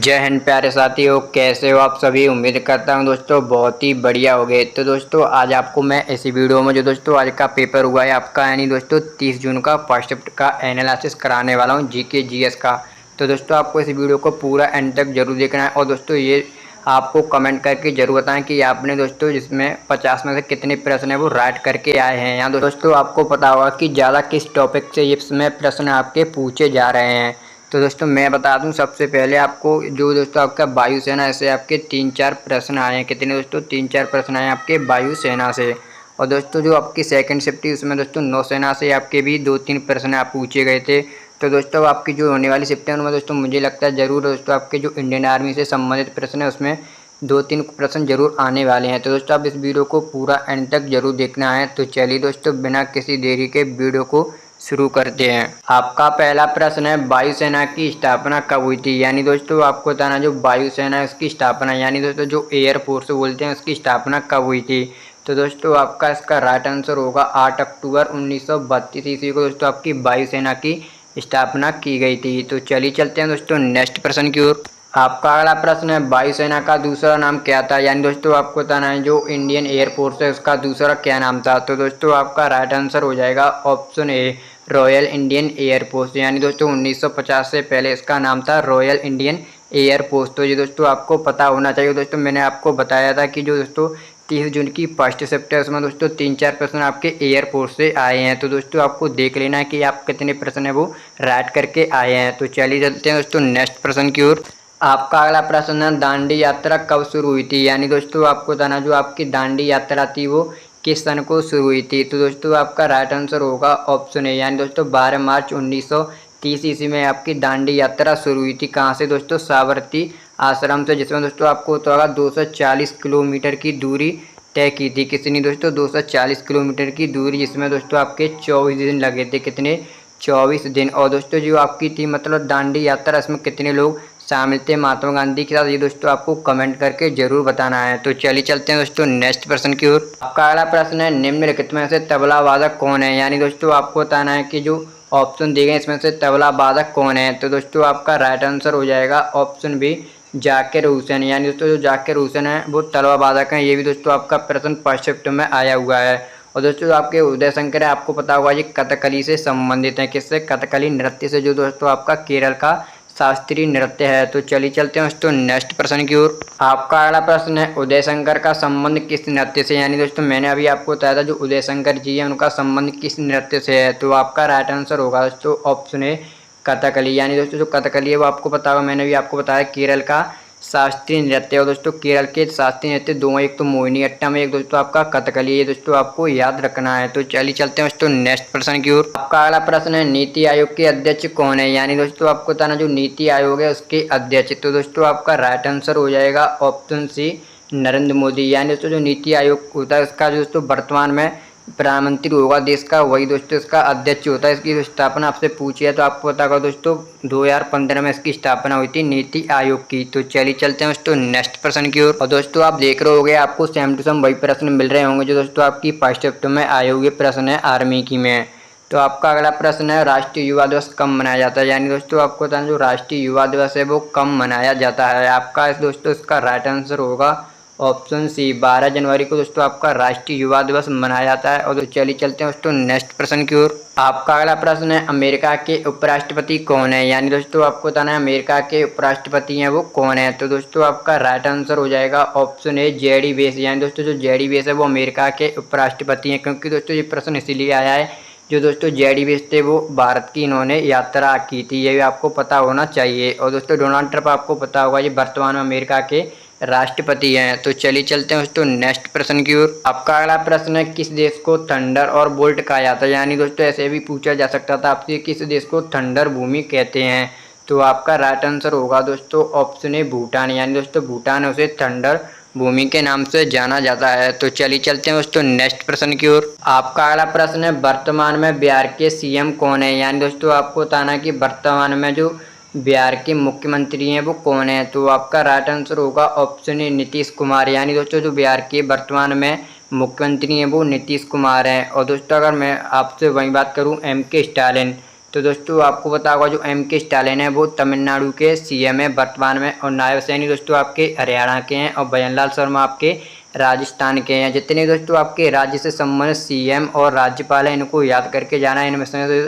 जय हिंद प्यारे साथियों, कैसे हो आप सभी। उम्मीद करता हूं दोस्तों बहुत ही बढ़िया हो गए। तो दोस्तों आज आपको मैं इसी वीडियो में जो दोस्तों आज का पेपर हुआ है आपका, यानी दोस्तों 30 जून का फर्स्ट शिफ्ट का एनालिसिस कराने वाला हूं जीके जीएस का। तो दोस्तों आपको इस वीडियो को पूरा एंड तक जरूर देखना है और दोस्तों ये आपको कमेंट करके जरूर बताएं कि आपने दोस्तों जिसमें 50 में से कितने प्रश्न है वो राइट करके आए हैं। यहाँ दोस्तों आपको पता होगा कि ज़्यादा किस टॉपिक से इसमें प्रश्न आपके पूछे जा रहे हैं। तो दोस्तों मैं बता दूं सबसे पहले आपको जो दोस्तों आपका वायुसेना से आपके 3-4 प्रश्न आए हैं। कितने दोस्तों 3-4 प्रश्न आए हैं आपके वायुसेना से। और दोस्तों जो आपकी सेकंड शिफ्ट थी उसमें दोस्तों नौसेना से आपके भी 2-3 प्रश्न आप पूछे गए थे। तो दोस्तों आपकी जो होने वाली शिफ्ट है उनमें दोस्तों मुझे लगता है ज़रूर दोस्तों आपके जो इंडियन आर्मी से संबंधित प्रश्न है उसमें 2-3 प्रश्न जरूर आने वाले हैं। तो दोस्तों आप इस वीडियो को पूरा एंड तक जरूर देखना है। तो चलिए दोस्तों बिना किसी देरी के वीडियो को शुरू करते हैं। आपका पहला प्रश्न है वायुसेना की स्थापना कब हुई थी। यानी दोस्तों आपको बताना जो वायुसेना है उसकी स्थापना यानी दोस्तों जो एयरफोर्स बोलते हैं उसकी स्थापना कब हुई थी। तो दोस्तों आपका इसका राइट आंसर होगा 8 अक्टूबर 1932 ईस्वी को दोस्तों आपकी वायुसेना की स्थापना की गई थी। तो चलिए चलते हैं दोस्तों नेक्स्ट प्रश्न की ओर। आपका अगला प्रश्न है वायुसेना का दूसरा नाम क्या था। यानी दोस्तों आपको बताना है जो इंडियन एयरफोर्स है उसका दूसरा क्या नाम था। तो दोस्तों आपका राइट आंसर हो जाएगा option A royal Indian air force. यानी दोस्तों 1950 से पहले इसका नाम था रॉयल इंडियन एयरफोर्स। तो ये दोस्तों आपको पता होना चाहिए। दोस्तों मैंने आपको बताया था कि जो दोस्तों 30 जून की फर्स्ट शिफ्ट है उसमें दोस्तों 3-4 प्रश्न आपके एयरफोर्स से आए हैं। तो दोस्तों आपको देख लेना है कि आप कितने प्रश्न है वो राइट करके आए हैं। तो चलिए चलते हैं दोस्तों नेक्स्ट प्रश्न की ओर। आपका अगला प्रश्न है दांडी यात्रा कब शुरू हुई थी। यानी दोस्तों आपको बताना जो आपकी दांडी यात्रा थी वो किस सन को शुरू हुई थी। तो दोस्तों आपका राइट आंसर होगा ऑप्शन ए यानी दोस्तों 12 मार्च 1930 ईस्वी में आपकी दांडी यात्रा शुरू हुई थी। कहाँ से दोस्तों साबरमती आश्रम से, जिसमें दोस्तों आपको तो होगा 240 किलोमीटर की दूरी तय की थी। कितनी दोस्तों 240 किलोमीटर की दूरी, जिसमें दोस्तों आपके 24 दिन लगे थे। कितने 24 दिन। और दोस्तों जो आपकी थी मतलब दांडी यात्रा इसमें कितने लोग शामिल थे महात्मा गांधी के साथ, ये दोस्तों आपको कमेंट करके जरूर बताना है। तो चलिए चलते हैं दोस्तों नेक्स्ट प्रश्न की ओर। आपका अगला प्रश्न है निम्नलिखित में से तबला वादक कौन है। यानी दोस्तों आपको बताना है कि जो ऑप्शन दिए गए इसमें से तबला वादक कौन है। तो दोस्तों आपका राइट आंसर हो जाएगा ऑप्शन बी जाकिर हुसैन। यानी दोस्तों जो जाकिर हुसैन है वो तबला वादक हैं। ये भी दोस्तों आपका प्रश्न फर्स्ट शिफ्ट में आया हुआ है। और दोस्तों जो आपके उदय शंकर है आपको पता होगा ये कथकली से संबंधित है। किससे? कथकली नृत्य से, जो दोस्तों आपका केरल का शास्त्रीय नृत्य है। तो चलिए चलते हैं दोस्तों नेक्स्ट प्रश्न की ओर। आपका अगला प्रश्न है उदय शंकर का संबंध किस नृत्य से। यानी दोस्तों मैंने अभी आपको बताया था जो उदय शंकर जी है उनका संबंध किस नृत्य से है। तो आपका राइट आंसर होगा दोस्तों ऑप्शन ए कथकली। यानी दोस्तों जो कथकली है वो आपको पता होगा, मैंने भी आपको बताया केरल का शास्त्रीय नृत्य। और दोस्तों केरल के शास्त्रीय नृत्य दो, एक तो मोहिनी अट्टम है, एक दोस्तों आपका कथकली, ये दोस्तों आपको याद रखना है। तो चलिए चलते हैं दोस्तों नेक्स्ट प्रश्न की ओर। आपका अगला प्रश्न है नीति आयोग के अध्यक्ष कौन है। यानी दोस्तों आपको बताना जो नीति आयोग है उसके अध्यक्ष। तो दोस्तों आपका राइट आंसर हो जाएगा ऑप्शन सी नरेंद्र मोदी। यानी दोस्तों जो नीति आयोग होता है उसका जो दोस्तों वर्तमान में प्रधानमंत्री होगा देश का, वही दोस्तों इसका अध्यक्ष होता है। इसकी स्थापना आपसे पूछी है तो आपको पता होगा दोस्तों 2015 में इसकी स्थापना हुई थी नीति आयोग की। तो चलिए चलते हैं दोस्तों नेक्स्ट प्रश्न की ओर। और दोस्तों आप देख रहे होंगे आपको सेम टू सेम वही प्रश्न मिल रहे होंगे जो दोस्तों आपकी फर्स्ट शिफ्ट में आए हुए प्रश्न है आर्मी की में। तो आपका अगला प्रश्न है राष्ट्रीय युवा दिवस कब मनाया जाता है। यानी दोस्तों आपको बताना जो राष्ट्रीय युवा दिवस है वो कब मनाया जाता है। आपका दोस्तों इसका राइट आंसर होगा ऑप्शन सी 12 जनवरी को दोस्तों आपका राष्ट्रीय युवा दिवस मनाया जाता है। और तो चलिए चलते हैं दोस्तों नेक्स्ट प्रश्न की ओर। आपका अगला प्रश्न है अमेरिका के उपराष्ट्रपति कौन है। यानी दोस्तों आपको बताना है अमेरिका के उपराष्ट्रपति हैं वो कौन है। तो दोस्तों आपका राइट आंसर हो जाएगा ऑप्शन ए जेडी वेस। यानी दोस्तों जो जेडी वेस है वो अमेरिका के उपराष्ट्रपति हैं। क्योंकि दोस्तों ये प्रश्न इसीलिए आया है जो दोस्तों जेडी वेस थे वो भारत की इन्होंने यात्रा की थी, ये भी आपको पता होना चाहिए। और दोस्तों डोनाल्ड ट्रंप आपको पता होगा ये वर्तमान में अमेरिका के राष्ट्रपति हैं। तो चलिए चलते हैं दोस्तों नेक्स्ट प्रश्न की ओर। आपका अगला प्रश्न है किस देश को थंडर और बोल्ट कहा जाता है। यानी दोस्तों ऐसे भी पूछा जा सकता था आपसे किस देश को थंडर भूमि कहते हैं। तो आपका राइट आंसर होगा दोस्तों ऑप्शन ए भूटान। यानी दोस्तों भूटान उसे थंडर भूमि के नाम से जाना जाता है। तो चलिए चलते हैं दोस्तों नेक्स्ट प्रश्न की ओर। आपका अगला प्रश्न है वर्तमान में बिहार के सीएम कौन है। यानी दोस्तों आपको बताना है कि वर्तमान में जो बिहार के मुख्यमंत्री हैं वो कौन है। तो आपका राइट आंसर होगा ऑप्शन ए नीतीश कुमार। यानी दोस्तों जो बिहार के वर्तमान में मुख्यमंत्री हैं वो नीतीश कुमार हैं। और दोस्तों अगर मैं आपसे वही बात करूं एम के स्टालिन, तो दोस्तों आपको पता होगा जो एम के स्टालिन है वो तमिलनाडु के सीएम है वर्तमान में, और नायब सैनी दोस्तों आपके हरियाणा के हैं, और भजनलाल शर्मा आपके राजस्थान के हैं। जितने दोस्तों आपके राज्य से संबंधित सीएम और राज्यपाल हैं इनको याद करके जाना है। इनमें से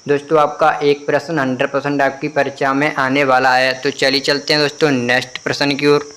दोस्तों आपका एक प्रश्न 100% आपकी परीक्षा में आने वाला है। तो चलिए चलते हैं दोस्तों नेक्स्ट प्रश्न की ओर।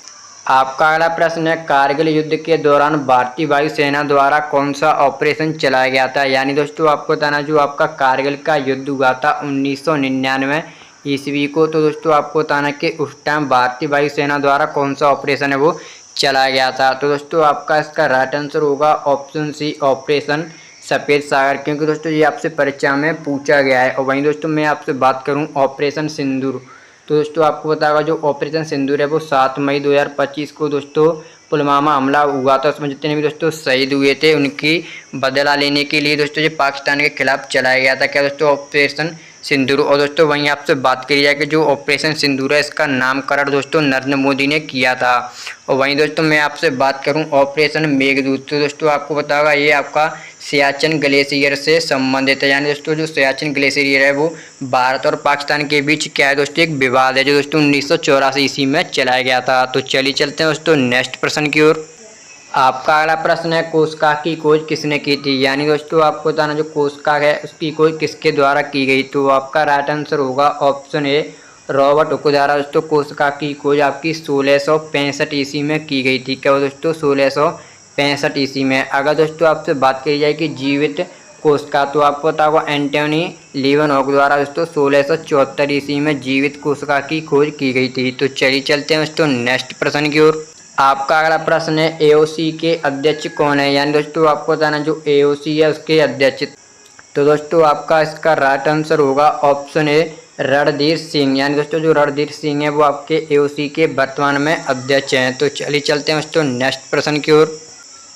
आपका अगला प्रश्न है, कारगिल युद्ध के दौरान भारतीय वायुसेना द्वारा कौन सा ऑपरेशन चलाया गया था। यानी दोस्तों आपको बताना जो आपका कारगिल का युद्ध हुआ था 1999 ईस्वी को, तो दोस्तों आपको बताना कि उस टाइम भारतीय वायुसेना द्वारा कौन सा ऑपरेशन है वो चलाया गया था। तो दोस्तों आपका इसका राइट आंसर होगा ऑप्शन सी, ऑपरेशन सफ़ेद सागर, क्योंकि दोस्तों ये आपसे परीक्षा में पूछा गया है। और वहीं दोस्तों मैं आपसे बात करूँ ऑपरेशन सिंदूर, तो दोस्तों आपको पता होगा जो ऑपरेशन सिंदूर है वो 7 मई 2025 को दोस्तों पुलवामा हमला हुआ था। उसमें जितने भी दोस्तों शहीद हुए थे उनकी बदला लेने के लिए दोस्तों ये पाकिस्तान के खिलाफ चलाया गया था क्या दोस्तों, ऑपरेशन सिंदूर। और दोस्तों वहीं आपसे बात करी जाए कि जो ऑपरेशन सिंदूर है इसका नामकरण दोस्तों नरेंद्र मोदी ने किया था। और वहीं दोस्तों मैं आपसे बात करूं ऑपरेशन मेघदूत, तो दोस्तों आपको पता होगा ये आपका सियाचिन ग्लेशियर से संबंधित है। यानी दोस्तों जो सियाचिन ग्लेशियर है वो भारत और पाकिस्तान के बीच क्या है दोस्तों, एक विवाद है जो दोस्तों 1984 ईस्वी में चलाया गया था। तो चलिए चलते हैं दोस्तों नेक्स्ट प्रश्न की ओर। आपका अगला प्रश्न है, कोशिका की खोज किसने की थी। यानी दोस्तों आपको बताना जो कोशिका है उसकी खोज किसके द्वारा की गई। तो आपका राइट आंसर होगा ऑप्शन ए, रॉबर्ट हुक द्वारा दोस्तों कोशिका की खोज आपकी 1665 ईस्वी में की गई थी। क्या दोस्तों 1665 ईस्वी में। अगर दोस्तों आपसे बात करी जाए कि जीवित कोशिका, तो आपको पता होगा एंटोनी लीवनहॉक द्वारा दोस्तों 1674 ईस्वी में जीवित कोशिका की खोज की गई थी। तो चलिए चलते हैं दोस्तों नेक्स्ट प्रश्न की ओर। आपका अगला प्रश्न है, एओसी के अध्यक्ष कौन है। यानी दोस्तों आपको बताना जो एओसी है उसके अध्यक्ष, तो दोस्तों आपका इसका राइट आंसर होगा ऑप्शन ए, रणधीर सिंह। यानी दोस्तों जो रणधीर सिंह है वो आपके एओसी के वर्तमान में अध्यक्ष हैं। तो चलिए चलते हैं दोस्तों नेक्स्ट प्रश्न की ओर।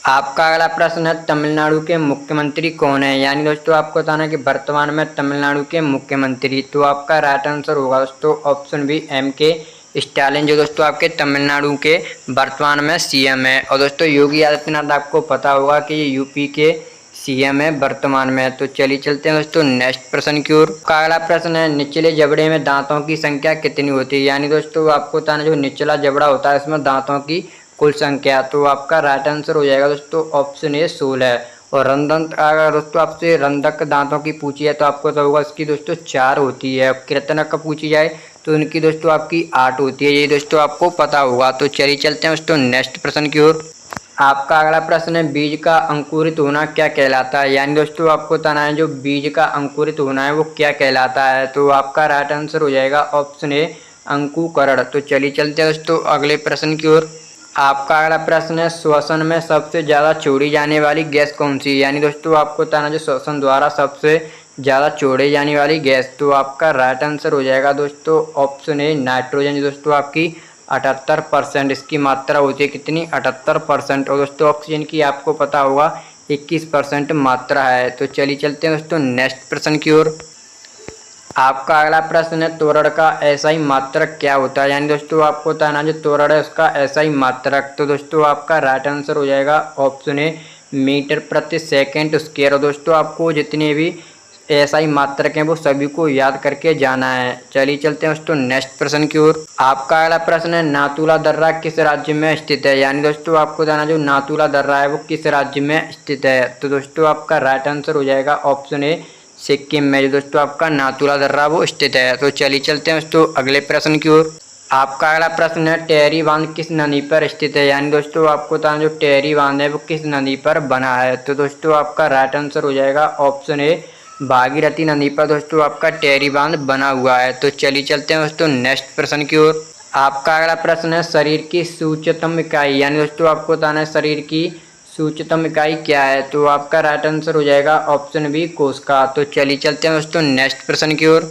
आपका अगला प्रश्न है, तमिलनाडु के मुख्यमंत्री कौन है। यानी दोस्तों आपको बताना कि वर्तमान में तमिलनाडु के मुख्यमंत्री, तो आपका राइट आंसर होगा दोस्तों ऑप्शन बी, एम के स्टालिन, जो दोस्तों आपके तमिलनाडु के वर्तमान में सीएम है। और दोस्तों योगी आदित्यनाथ आपको पता होगा कि ये यूपी के सीएम है वर्तमान में। तो चलिए चलते हैं दोस्तों नेक्स्ट प्रश्न की ओर। अगला प्रश्न है, निचले जबड़े में दांतों की संख्या कितनी होती है। यानी दोस्तों आपको बताना जो निचला जबड़ा होता है इसमें दांतों की कुल संख्या, तो आपका राइट आंसर हो जाएगा दोस्तों ऑप्शन ए, 16। और रंदंत अगर दोस्तों आपसे रंधक दांतों की पूछी है तो आपको तो होगा इसकी दोस्तों 4 होती है। कृतनक का पूछी जाए तो इनकी दोस्तों आपकी 8 होती है, ये दोस्तों आपको पता होगा। तो चलिए चलते हैं दोस्तों नेक्स्ट प्रश्न की ओर। आपका अगला प्रश्न है, बीज का अंकुरित होना क्या कहलाता है। यानी दोस्तों आपको बताना है जो बीज का अंकुरित होना है वो क्या कहलाता है। तो आपका राइट आंसर हो जाएगा ऑप्शन ए, अंकुकरण। तो चलिए चलते हैं दोस्तों अगले प्रश्न की ओर। आपका अगला प्रश्न है, श्वसन में सबसे ज़्यादा छोड़ी जाने वाली गैस कौन सी है। यानी दोस्तों आपको बताना जो श्वसन द्वारा सबसे ज़्यादा छोड़ी जाने वाली गैस, तो आपका राइट आंसर हो जाएगा दोस्तों ऑप्शन ए, नाइट्रोजन, जो दोस्तों आपकी 78% इसकी मात्रा होती है, कितनी 78%। और दोस्तों ऑक्सीजन की आपको पता होगा 21% मात्रा है। तो चलिए चलते हैं दोस्तों नेक्स्ट प्रश्न की ओर। आपका अगला प्रश्न है, त्वरण का एसआई मात्रक क्या होता है। यानी दोस्तों आपको बताना जो त्वरण है उसका एसआई मात्रक, तो दोस्तों आपका राइट आंसर हो जाएगा ऑप्शन ए, मीटर प्रति सेकंड स्क्वायर। और दोस्तों आपको जितने भी एसआई मात्रक हैं वो सभी को याद करके जाना है। चलिए चलते हैं दोस्तों नेक्स्ट प्रश्न की ओर। आपका अगला प्रश्न है, नाथुला दर्रा किस राज्य में स्थित है। यानी दोस्तों आपको बताना जो नाथुला दर्रा है वो किस राज्य में स्थित है। तो दोस्तों आपका राइट आंसर हो जाएगा ऑप्शन ए, सिक्किम में, जो दोस्तों आपका नाथुला दर्रा वो स्थित है। तो चलिए चलते हैं दोस्तों अगले प्रश्न की ओर। आपका अगला प्रश्न है, टेहरी बांध किस नदी पर स्थित है। यानी दोस्तों आपको बताना जो टेहरी बांध है वो किस नदी पर बना है। तो दोस्तों आपका राइट आंसर हो जाएगा ऑप्शन ए, भागीरथी नदी पर दोस्तों आपका टेहरी बांध बना हुआ है। तो चलिए चलते हैं दोस्तों नेक्स्ट प्रश्न की ओर। आपका अगला प्रश्न है, शरीर की सूक्ष्मतम इकाई। यानी दोस्तों आपको बताना है शरीर की सूक्ष्मतम इकाई क्या है। तो आपका राइट आंसर हो जाएगा ऑप्शन बी, कोशिका। तो चलिए चलते हैं दोस्तों नेक्स्ट प्रश्न की ओर।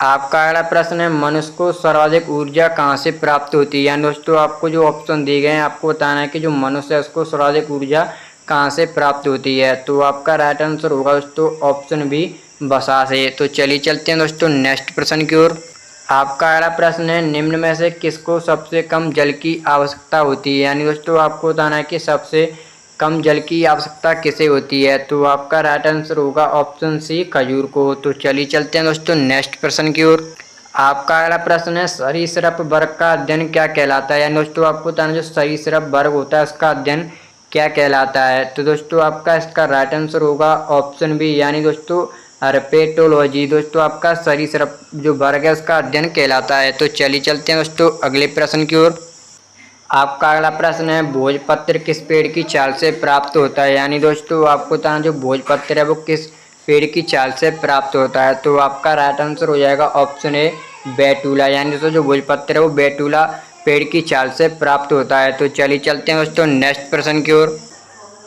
आपका अगला प्रश्न है, मनुष्य को सर्वाधिक ऊर्जा कहाँ से प्राप्त होती है। यानी दोस्तों आपको जो ऑप्शन दिए गए हैं आपको बताना है कि जो मनुष्य है उसको सर्वाधिक ऊर्जा कहाँ से प्राप्त होती है। तो आपका राइट आंसर होगा दोस्तों ऑप्शन बी, वसा से। तो चलिए चलते हैं दोस्तों नेक्स्ट प्रश्न की ओर। आपका अगला प्रश्न है, निम्न में से किसको सबसे कम जल की आवश्यकता होती है। यानी दोस्तों आपको बताना है कि सबसे कम जल की आवश्यकता किसे होती है? तो आपका राइट आंसर होगा ऑप्शन सी, खजूर को। तो चलिए चलते हैं दोस्तों नेक्स्ट प्रश्न की ओर। आपका अगला प्रश्न है, सरीसृप वर्ग का अध्ययन क्या कहलाता है? यानी दोस्तों आपको बताना जो सरीसृप वर्ग होता है उसका अध्ययन क्या कहलाता है? तो दोस्तों आपका इसका राइट आंसर होगा ऑप्शन बी, यानी दोस्तों हर्पेटोलॉजी। दोस्तों आपका सरीसृप जो वर्ग है उसका अध्ययन कहलाता है। तो चलिए चलते हैं दोस्तों अगले प्रश्न की ओर। आपका अगला प्रश्न है, भोजपत्र किस पेड़ की छाल से प्राप्त होता है? यानी दोस्तों आपको बताना जो भोजपत्र है वो किस पेड़ की छाल से प्राप्त होता है? तो आपका राइट आंसर हो जाएगा ऑप्शन ए, बैटूला। यानी दोस्तों जो भोजपत्र है वो बैटूला पेड़ की छाल से प्राप्त होता है। तो चलिए चलते हैं दोस्तों नेक्स्ट प्रश्न की ओर।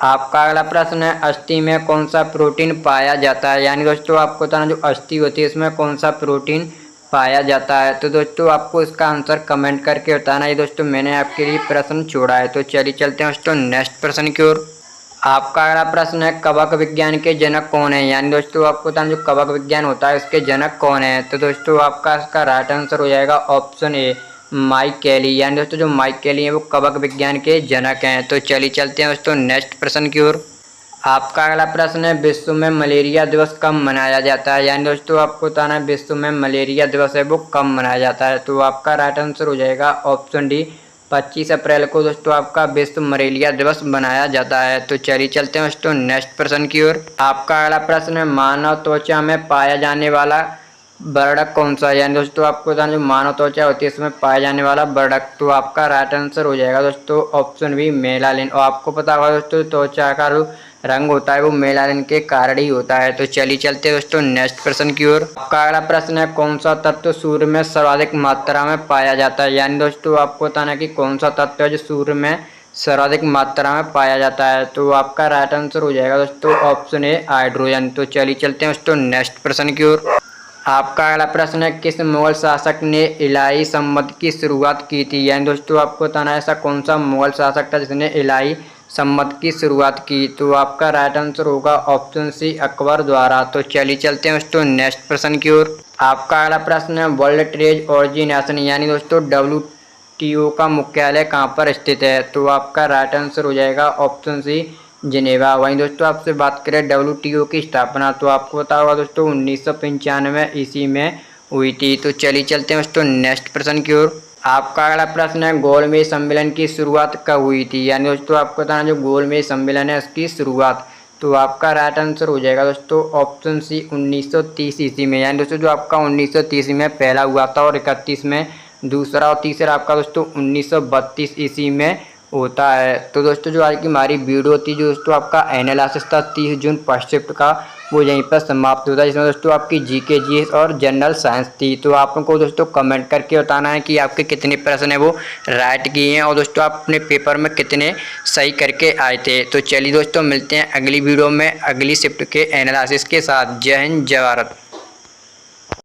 आपका अगला प्रश्न है, अस्थि में कौन सा प्रोटीन पाया जाता है? यानी दोस्तों आपको बताना जो अस्थि होती है इसमें कौन सा प्रोटीन पाया जाता है? तो दोस्तों आपको इसका आंसर कमेंट करके बताना है। दोस्तों मैंने आपके लिए प्रश्न छोड़ा है। तो चलिए चलते हैं दोस्तों नेक्स्ट प्रश्न की ओर। आपका अगला प्रश्न है, कवक विज्ञान के जनक कौन है? यानी दोस्तों आपको बताना जो कवक विज्ञान होता है उसके जनक कौन है? तो दोस्तों आपका इसका राइट आंसर हो जाएगा ऑप्शन ए, माइक कैली। यानी दोस्तों जो माइक कैली है वो कवक विज्ञान के जनक हैं। तो चलिए चलते हैं दोस्तों नेक्स्ट प्रश्न की ओर। आपका अगला प्रश्न है, विश्व में मलेरिया दिवस कब मनाया जाता है? यानी दोस्तों आपको बताना है विश्व में मलेरिया दिवस है वो कब मनाया जाता है? तो आपका राइट आंसर हो जाएगा ऑप्शन डी, 25 अप्रैल को दोस्तों आपका विश्व मलेरिया दिवस मनाया जाता है। तो चलिए चलते हैं दोस्तों नेक्स्ट प्रश्न की ओर। आपका अगला प्रश्न है, मानव त्वचा में पाया जाने वाला वर्णक कौन सा है? यानी दोस्तों आपको बताना जो मानव त्वचा होती है इसमें पाया जाने वाला वर्णक, तो आपका राइट आंसर हो जाएगा दोस्तों ऑप्शन बी, मेलानिन। और आपको पता होगा दोस्तों त्वचा का जो रंग होता है वो मेलानिन के कारण ही होता है। तो चलिए चलते हैं दोस्तों नेक्स्ट प्रश्न की ओर। आपका अगला प्रश्न है, कौन सा तत्व सूर्य में सर्वाधिक मात्रा में पाया जाता है? यानी दोस्तों आपको बताना है कि कौन सा तत्व है जो सूर्य में सर्वाधिक मात्रा में पाया जाता है? तो आपका राइट आंसर हो जाएगा दोस्तों ऑप्शन ए, हाइड्रोजन। तो चलिए चलते हैं दोस्तों नेक्स्ट प्रश्न की ओर। आपका अगला प्रश्न है, किस मुगल शासक ने इलाही संवत की शुरुआत की थी? यानी दोस्तों आपको बताना है ऐसा कौन सा मुगल शासक था जिसने इलाही संवत की शुरुआत की? तो आपका राइट आंसर होगा ऑप्शन सी, अकबर द्वारा। तो चलिए चलते हैं दोस्तों नेक्स्ट प्रश्न की ओर। आपका अगला प्रश्न है, वर्ल्ड ट्रेड ऑर्गेनाइजेशन यानी दोस्तों WTO का मुख्यालय कहाँ पर स्थित है? तो आपका राइट आंसर हो जाएगा ऑप्शन सी, जिनेवा। वहीं दोस्तों आपसे बात करें WTO की स्थापना, तो आपको पता होगा दोस्तों 1995 ईस्वी में हुई थी। तो चलिए चलते हैं दोस्तों नेक्स्ट प्रश्न की ओर। आपका अगला प्रश्न है, गोलमेज सम्मेलन की शुरुआत कब हुई थी? यानी दोस्तों आपको बताना जो गोलमेज सम्मेलन है उसकी शुरुआत, तो आपका राइट आंसर हो जाएगा दोस्तों ऑप्शन सी, 1930 ईस्वी में। यानी दोस्तों जो आपका 1930 में पहला हुआ था और 31 में दूसरा और तीसरा आपका दोस्तों 1932 ईस्वी में होता है। तो दोस्तों जो आज की हमारी वीडियो थी जो दोस्तों आपका एनालिसिस था 30 जून फर्स्ट शिफ्ट का, वो यहीं पर समाप्त होता है। जिसमें दोस्तों आपकी GK GS और जनरल साइंस थी। तो आप लोगों को दोस्तों कमेंट करके बताना है कि आपके कितने प्रश्न है वो राइट किए हैं और दोस्तों आप अपने पेपर में कितने सही करके आए थे। तो चलिए दोस्तों मिलते हैं अगली वीडियो में अगली शिफ्ट के एनालिसिस के साथ। जय हिंद, जय भारत।